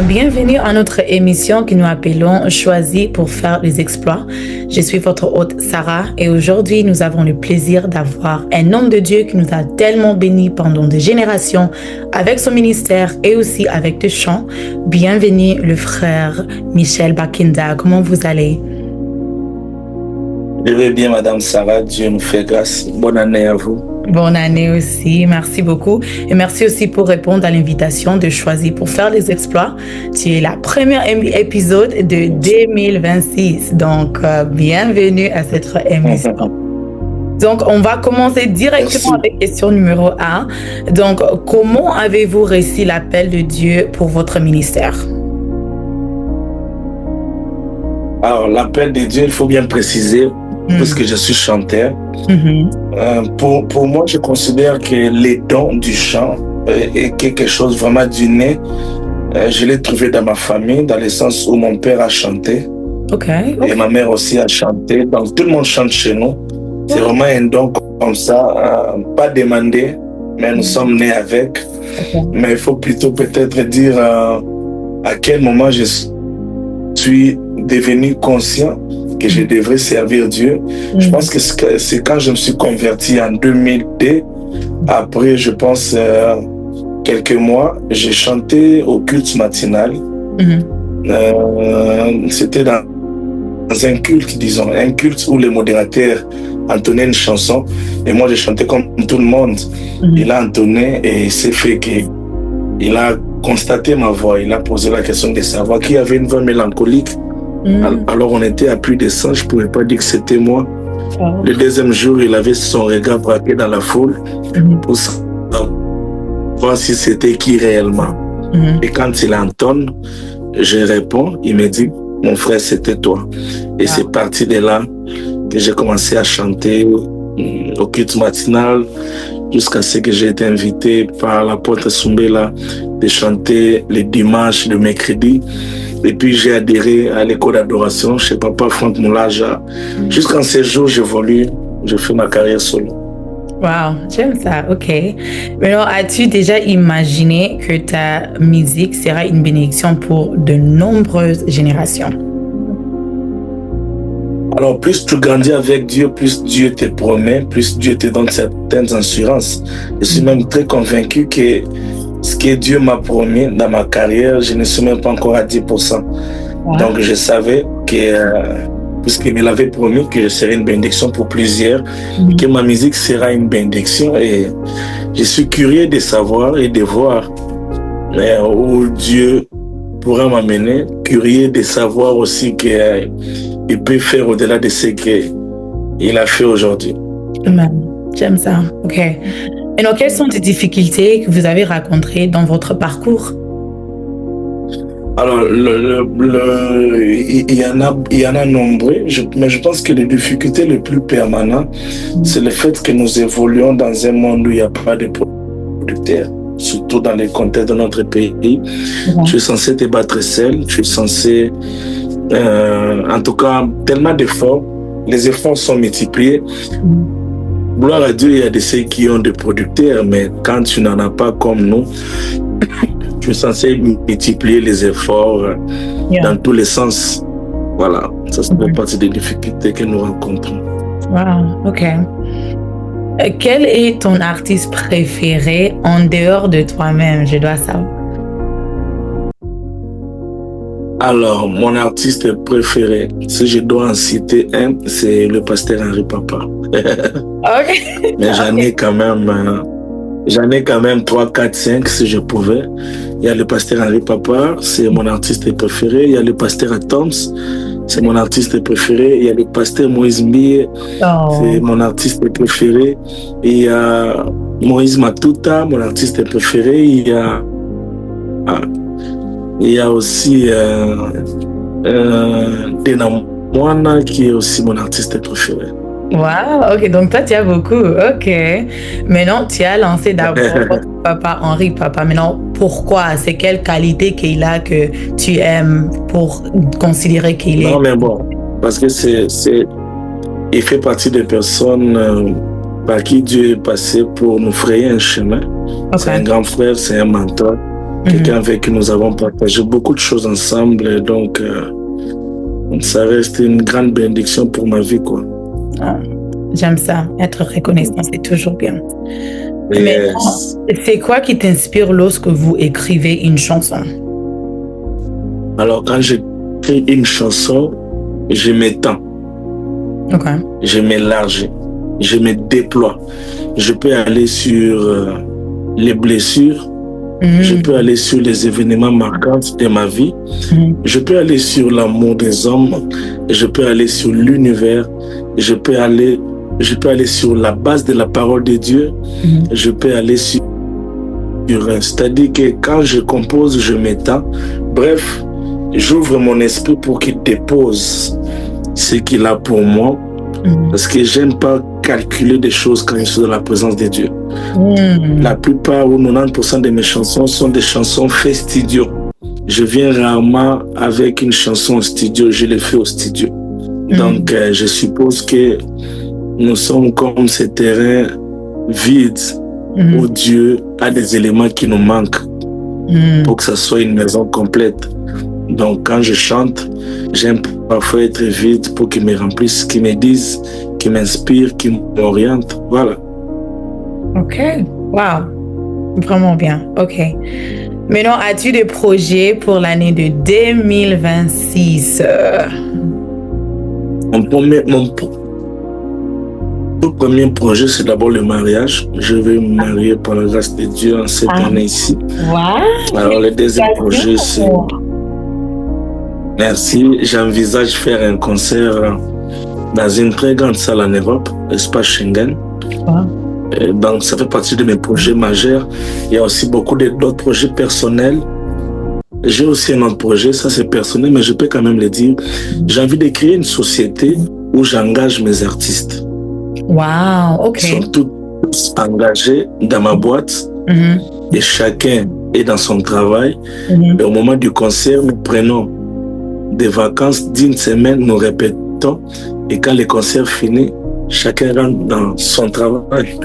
Bienvenue à notre émission que nous appelons Choisis pour faire les exploits. Je suis votre hôte Sarah et aujourd'hui nous avons le plaisir d'avoir un homme de Dieu qui nous a tellement bénis pendant des générations avec son ministère et aussi avec des chants. Bienvenue le frère Michel Bakinda. Comment vous allez? Je vais bien, Madame Sarah. Dieu nous fait grâce. Bonne année à vous. Bonne année aussi, merci beaucoup. Et merci aussi pour répondre à l'invitation de Choisir pour faire les exploits. Tu es la première épisode de 2026, donc bienvenue à cette émission. Donc, on va commencer directement avec question numéro 1. Donc, comment avez-vous reçu l'appel de Dieu pour votre ministère? Alors, l'appel de Dieu, il faut bien préciser, puisque je suis chanteur. Pour moi, je considère que les dons du chant est quelque chose vraiment d'inné. Je l'ai trouvé dans ma famille, dans le sens où mon père a chanté. Et ma mère aussi a chanté. Donc, tout le monde chante chez nous. C'est vraiment un don comme ça, pas demandé, mais nous sommes nés avec. Mais il faut plutôt peut-être dire à quel moment je suis devenu conscient que je devrais servir Dieu. Je pense que c'est quand je me suis converti en 2002. Après, je pense, quelques mois, j'ai chanté au culte matinal. C'était dans un culte, disons, un culte où le modérateur entonnait une chanson et moi, je chantais comme tout le monde. Il a entonné et c'est fait qu'il a constaté ma voix. Il a posé la question de savoir qui avait une voix mélancolique. Alors on était à plus de 100, je ne pouvais pas dire que c'était moi. Le deuxième jour, il avait son regard braqué dans la foule pour savoir si c'était qui réellement. Et quand il entonne, je réponds, il me dit, mon frère, c'était toi. Et c'est parti de là que j'ai commencé à chanter au culte matinal jusqu'à ce que j'ai été invité par l'apôtre Soumbela de chanter les dimanches, le mercredi. Et puis j'ai adhéré à l'école d'adoration chez Papa Franck Moulaja. Jusqu'en ces jours, j'évolue, je fais ma carrière solo. Wow, j'aime ça, ok. Alors, as-tu déjà imaginé que ta musique sera une bénédiction pour de nombreuses générations? Alors, plus tu grandis avec Dieu, plus Dieu te promet, plus Dieu te donne certaines assurances. Je suis même très convaincu que ce que Dieu m'a promis dans ma carrière, je ne suis même pas encore à 10%. Donc, je savais que, puisqu'il me l'avait promis, que je serais une bénédiction pour plusieurs, que ma musique sera une bénédiction. Et je suis curieux de savoir et de voir où Dieu pourra m'amener. Curieux de savoir aussi qu'il peut faire au-delà de ce qu'il a fait aujourd'hui. J'aime ça, ok. Et donc, quelles sont les difficultés que vous avez rencontrées dans votre parcours? Alors, il y en a nombreux, mais je pense que les difficultés les plus permanentes, c'est le fait que nous évoluons dans un monde où il n'y a pas de producteurs, surtout dans les contextes de notre pays. Tu es censé te battre seul, tu es censé, en tout cas, tellement d'efforts, les efforts sont multipliés. Gloire à Dieu, il y a de ceux qui ont des producteurs, mais quand tu n'en as pas comme nous, tu es censé multiplier les efforts dans tous les sens. Voilà, ça fait partie des difficultés que nous rencontrons. Wow, ok. Quel est ton artiste préféré en dehors de toi-même? Je dois savoir. Alors, mon artiste préféré, si je dois en citer un, c'est le pasteur Henri Papa. Mais j'en ai quand même 3, 4, 5 si je pouvais. Il y a le pasteur Henri Papa, c'est mon artiste préféré. Il y a le pasteur Atoms, c'est mon artiste préféré. Il y a le pasteur Moïse Mbie, c'est mon artiste préféré. Et il y a Moïse Matuta, mon artiste préféré. Il y a aussi Dena Moana qui est aussi mon artiste préféré. Wow, ok, donc toi tu as beaucoup, ok. Maintenant tu as lancé d'abord votre papa Henri Papa. Maintenant pourquoi? C'est quelle qualité qu'il a que tu aimes pour considérer qu'il est? Non mais bon, parce que il fait partie des personnes par qui Dieu est passé pour nous frayer un chemin. Ok. C'est un grand frère, c'est un mentor, quelqu'un avec qui nous avons partagé beaucoup de choses ensemble. Et donc, ça reste une grande bénédiction pour ma vie, quoi. Ah, j'aime ça. Être reconnaissant, c'est toujours bien. Mais Yes. c'est quoi qui t'inspire lorsque vous écrivez une chanson? Alors, quand j'écris une chanson, je m'étends, Ok. je m'élargis, je me déploie. Je peux aller sur les blessures, je peux aller sur les événements marquants de ma vie, je peux aller sur l'amour des hommes, je peux aller sur l'univers, je peux aller sur la base de la parole de Dieu, je peux aller sur c'est-à-dire que quand je compose, je m'étends. Bref, j'ouvre mon esprit pour qu'il dépose ce qu'il a pour moi, parce que j'aime pas calculer des choses quand je suis dans la présence de Dieu. La plupart ou 90% de mes chansons sont des chansons faits studio. Je viens rarement avec une chanson au studio, je l'ai fait au studio. Donc, je suppose que nous sommes comme ces terrains vides où Dieu a des éléments qui nous manquent pour que ça soit une maison complète. Donc, quand je chante, j'aime parfois être vide pour qu'il me remplisse, qu'il me dise, qu'il m'inspire, qu'il m'oriente. Voilà. Ok. Wow. Vraiment bien. Ok. Maintenant, as-tu des projets pour l'année de 2026? Mon tout premier projet, c'est d'abord le mariage. Je vais me marier par la grâce de Dieu en cette année ici. Wow. Alors, le deuxième projet, c'est... Merci. J'envisage faire un concert dans une très grande salle en Europe, espace Schengen. Wow. Donc, ça fait partie de mes projets majeurs. Il y a aussi beaucoup d'autres projets personnels. J'ai aussi un autre projet, ça c'est personnel, mais je peux quand même le dire. J'ai envie de créer une société où j'engage mes artistes. Wow, ok. Ils sont tous engagés dans ma boîte et chacun est dans son travail. Et au moment du concert, nous prenons des vacances d'une semaine, nous répétons. Et quand le concert finit, chacun rentre dans son travail.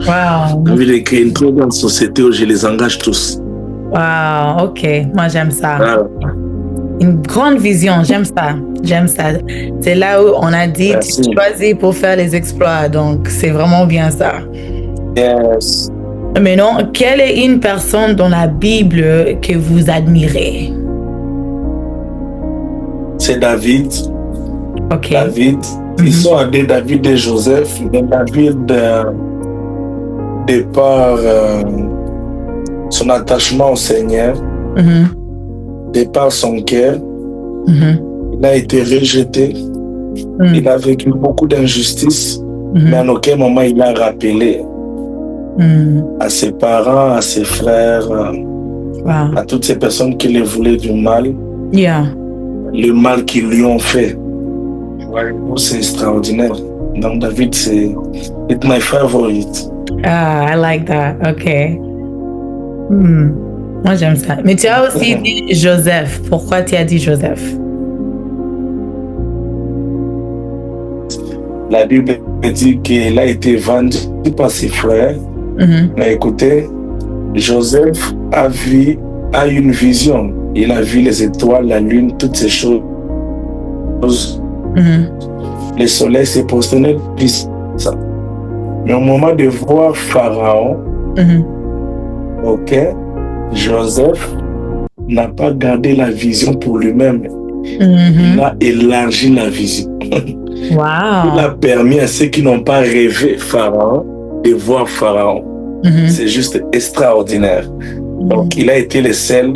Wow. J'ai envie de créer une très grande société où je les engage tous. Wow, ok. Moi, j'aime ça. Voilà. Une grande vision, j'aime ça. J'aime ça. C'est là où on a dit, Merci. tu choisis pour faire les exploits. Donc, c'est vraiment bien ça. Yes. Maintenant, quelle est une personne dans la Bible que vous admirez? C'est David. Ok. David. Ils sont des David et Joseph. Mais David, de par son attachement au Seigneur, de par son cœur, il a été rejeté. Il a vécu beaucoup d'injustices, mais à aucun moment il a rappelé à ses parents, à ses frères, Wow. à toutes ces personnes qui lui voulaient du mal, Yeah. le mal qu'ils lui ont fait. C'est extraordinaire. Donc David, c'est my favorite. Ah, I like that. Ok. Moi, j'aime ça. Mais tu as aussi dit Joseph. Pourquoi tu as dit Joseph? La Bible dit qu'il a été vendu par ses frères. Mais écoutez, Joseph a eu une vision. Il a vu les étoiles, la lune, toutes ces choses. Le soleil s'est prosterné, puis ça. Mais au moment de voir Pharaon, ok, Joseph n'a pas gardé la vision pour lui-même. Il a élargi la vision. Wow. Il a permis à ceux qui n'ont pas rêvé Pharaon de voir Pharaon. C'est juste extraordinaire. Donc, il a été le seul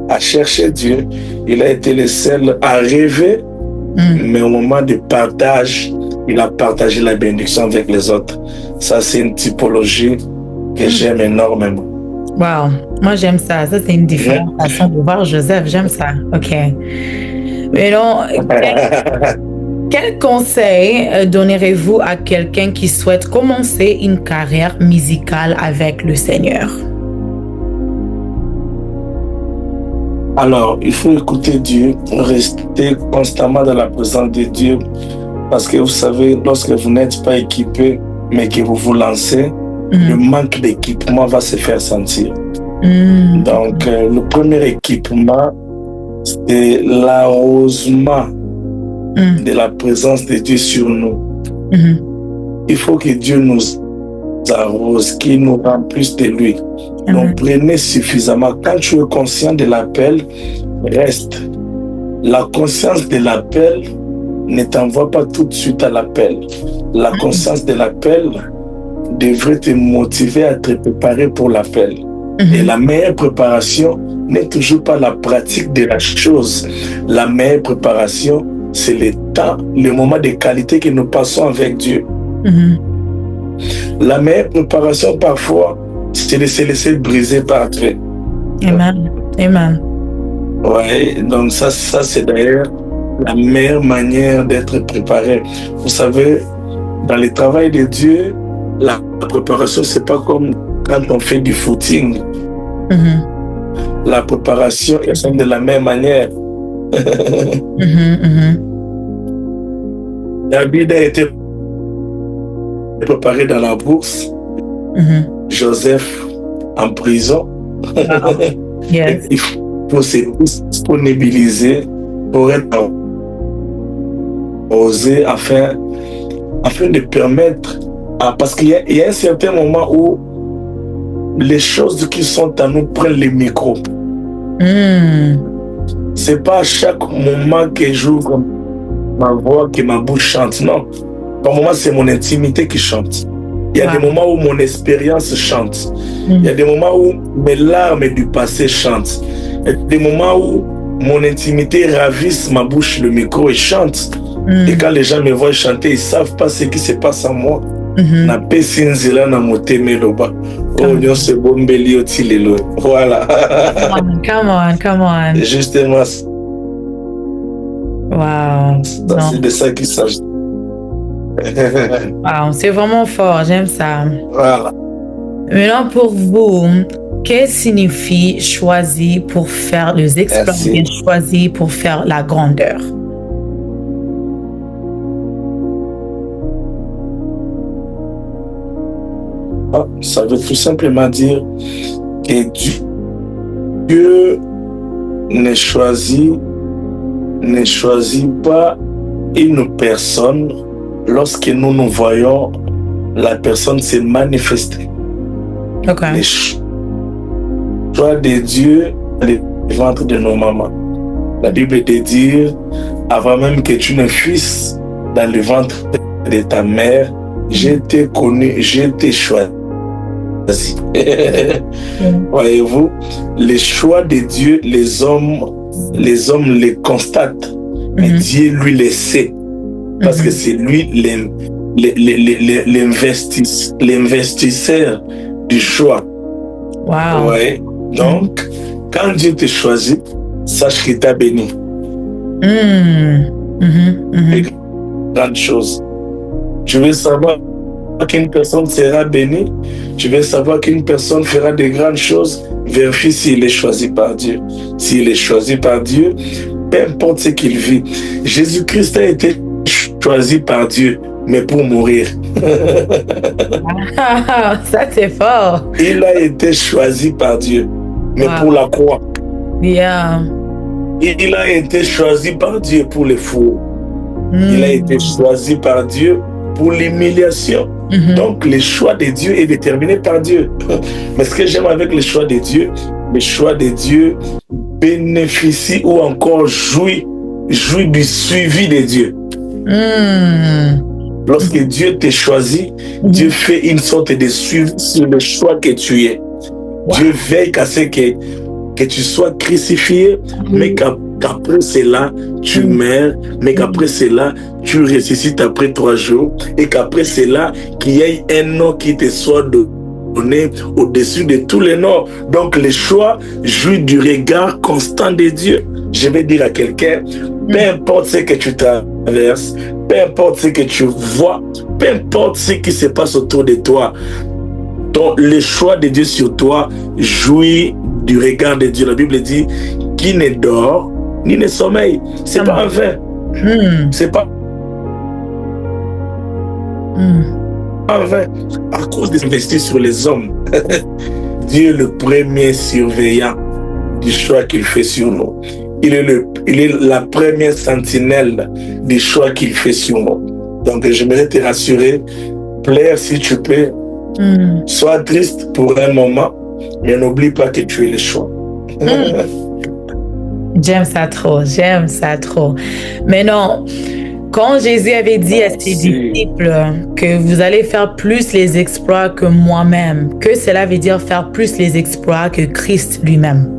à chercher Dieu. Il a été le seul à rêver. Mais au moment de partage, il a partagé la bénédiction avec les autres. Ça, c'est une typologie que j'aime énormément. Wow. Moi, j'aime ça. Ça, c'est une différente façon de voir Joseph. J'aime ça. OK. Mais non, quel conseil donnerez-vous à quelqu'un qui souhaite commencer une carrière musicale avec le Seigneur? Alors, il faut écouter Dieu, rester constamment dans la présence de Dieu, parce que vous savez, lorsque vous n'êtes pas équipé, mais que vous vous lancez, le manque d'équipement va se faire sentir. Donc, le premier équipement, c'est l'arrosement de la présence de Dieu sur nous. Il faut que Dieu nous arrose, qu'il nous remplisse de lui. Donc, prenez suffisamment. Quand tu es conscient de l'appel, reste. La conscience de l'appel ne t'envoie pas tout de suite à l'appel. La conscience de l'appel devrait te motiver à te préparer pour l'appel. Et la meilleure préparation n'est toujours pas la pratique de la chose. La meilleure préparation, c'est le temps, le moment de qualité que nous passons avec Dieu. La meilleure préparation, parfois, c'est de se laisser briser par Dieu. Amen. Amen. Ouais, donc ça c'est d'ailleurs la meilleure manière d'être préparé. Vous savez, dans le travail de Dieu, la préparation, c'est pas comme quand on fait du footing. La préparation est de la même manière. David a été préparé dans la bourse. Joseph en prison. Yes. Il faut se disponibiliser pour être osé afin de permettre parce qu'il y a un certain moment où les choses qui sont à nous prennent les micros. C'est pas à chaque moment que j'ouvre ma voix que ma bouche chante. Non. Par moment, c'est mon intimité qui chante. Il y a des moments où mon expérience chante. Il y a des moments où mes larmes du passé chantent. Il y a des moments où mon intimité ravisse ma bouche, le micro et chante. Et quand les gens me voient chanter, ils ne savent pas ce qui se passe en moi. Na pesinzila na moteme loba. Oh, Dieu se bombeli otilelo. Voilà. Come on. Justement. Wow. C'est de ça qu'il s'agit. Wow, c'est vraiment fort, j'aime ça. Voilà. Maintenant, pour vous, qu'est-ce que signifie choisir pour faire les exploits, bien choisir pour faire la grandeur? Ça veut tout simplement dire que Dieu ne choisit pas une personne lorsque nous voyons la personne se manifester. Okay. Le choix de Dieu, le ventre de nos mamans. La Bible te dit, avant même que tu ne fuisses dans le ventre de ta mère, je t'ai connu, je t'ai choisi. Voyez-vous, les choix de Dieu, les hommes les constatent, mais Dieu lui les sait, parce que c'est lui l'investisseur du choix. Wow. Ouais. Donc, quand Dieu te choisit, sache qu'il t'a béni. Grande chose. Je veux savoir qu'une personne sera bénie, je vais savoir qu'une personne fera de grandes choses, vérifie s'il est choisi par Dieu. S'il est choisi par Dieu, peu importe ce qu'il vit. Jésus-Christ a été choisi par Dieu, mais pour mourir. Ça c'est fort. Il a été choisi par Dieu, mais pour la croix. Yeah. Il a été choisi par Dieu pour les fous. Il a été choisi par Dieu pour l'humiliation. Donc, le choix de Dieu est déterminé par Dieu. Mais ce que j'aime avec le choix de Dieu bénéficie ou encore jouit du suivi de Dieu. Lorsque Dieu te choisit, Dieu fait une sorte de suivi sur le choix que tu es. Dieu veille à ce que tu sois crucifié, mais qu'après cela, tu meurs, mais qu'après cela, tu ressuscites après 3 jours, et qu'après cela, qu'il y ait un nom qui te soit donné au-dessus de tous les noms. Donc, le choix jouit du regard constant de Dieu. Je vais dire à quelqu'un, peu importe ce que tu traverses, peu importe ce que tu vois, peu importe ce qui se passe autour de toi, donc le choix de Dieu sur toi jouit du regard de Dieu. La Bible dit, qui ne dort ni ne sommeille. C'est pas un vain. C'est pas. Enfin, à cause des investissements sur les hommes, Dieu est le premier surveillant du choix qu'il fait sur nous. Il est la première sentinelle du choix qu'il fait sur nous. Donc, j'aimerais te rassurer, plaire si tu peux. Sois triste pour un moment, mais n'oublie pas que tu es le choix. J'aime ça trop. Mais non, quand Jésus avait dit à ses disciples que vous allez faire plus les exploits que moi-même, que cela veut dire faire plus les exploits que Christ lui-même?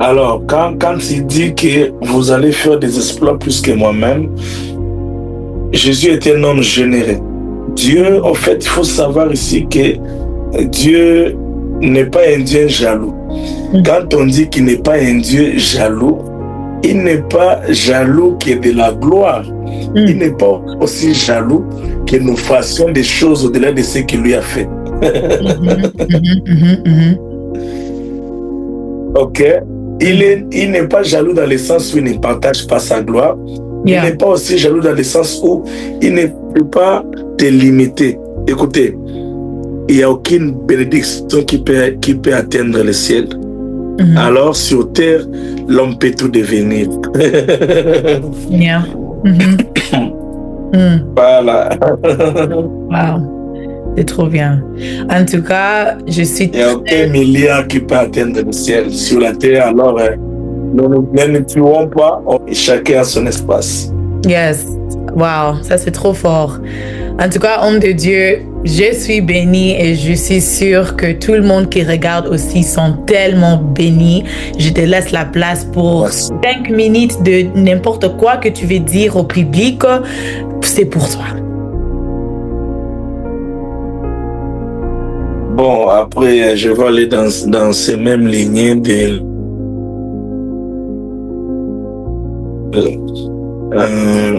Alors, quand il dit que vous allez faire des exploits plus que moi-même, Jésus était un homme généreux. Dieu, en fait, il faut savoir ici que Dieu n'est pas un Dieu jaloux. Quand on dit qu'il n'est pas un Dieu jaloux, il n'est pas jaloux que de la gloire. Il n'est pas aussi jaloux que nous fassions des choses au-delà de ce qu'il lui a fait. Ok? Il n'est pas jaloux dans le sens où il ne partage pas sa gloire. Il n'est pas aussi jaloux dans le sens où il ne peut pas te limiter. Écoutez, il n'y a aucune bénédiction qui peut atteindre le ciel. Alors, sur terre, l'homme peut tout devenir. Voilà. Wow. C'est trop bien. En tout cas, je suis... Il n'y a aucun milliard qui peut atteindre le ciel. Sur la terre, alors, ne tuons pas, chacun a son espace. Yes. Wow, ça c'est trop fort. En tout cas, homme de Dieu, je suis bénie et je suis sûre que tout le monde qui regarde aussi sont tellement bénis. Je te laisse la place pour 5 minutes de n'importe quoi que tu veux dire au public. C'est pour toi. Bon, après, je vais aller dans ces mêmes lignées de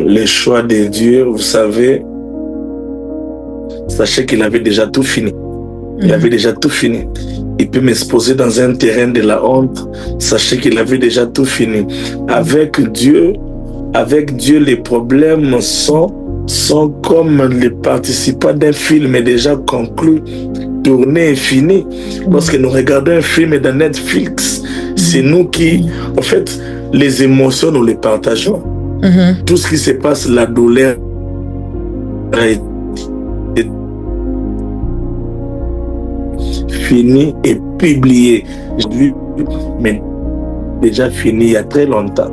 les choix de Dieu. Vous savez, sachez qu'il avait déjà tout fini. Il avait déjà tout fini. Il peut m'exposer dans un terrain de la honte. Sachez qu'il avait déjà tout fini. Avec Dieu, les problèmes sont comme les participants d'un film déjà conclu, tourné et fini. Lorsque nous regardons un film dans Netflix, c'est nous qui, en fait, les émotions, nous les partageons. Tout ce qui se passe, la douleur a été fini et publié. Mais déjà fini il y a très longtemps.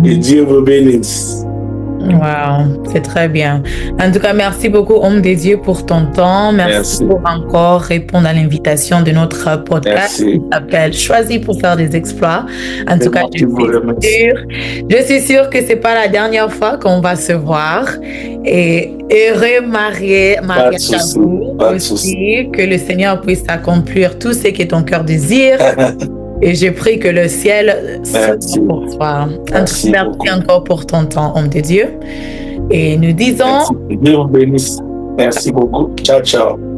Et Dieu vous bénisse. Wow, c'est très bien. En tout cas, merci beaucoup, homme de Dieu, pour ton temps. Merci pour encore répondre à l'invitation de notre podcast qui s'appelle Choisis pour faire des exploits. En tout cas, je suis sûre que c'est pas la dernière fois qu'on va se voir. Et heureux mariage à vous aussi, que le Seigneur puisse accomplir tout ce que ton cœur désire. Et j'ai pris que le ciel soit pour toi. Merci encore pour ton temps, homme de Dieu. Et nous disons... Dieu vous bénisse. Merci beaucoup. Ciao, ciao.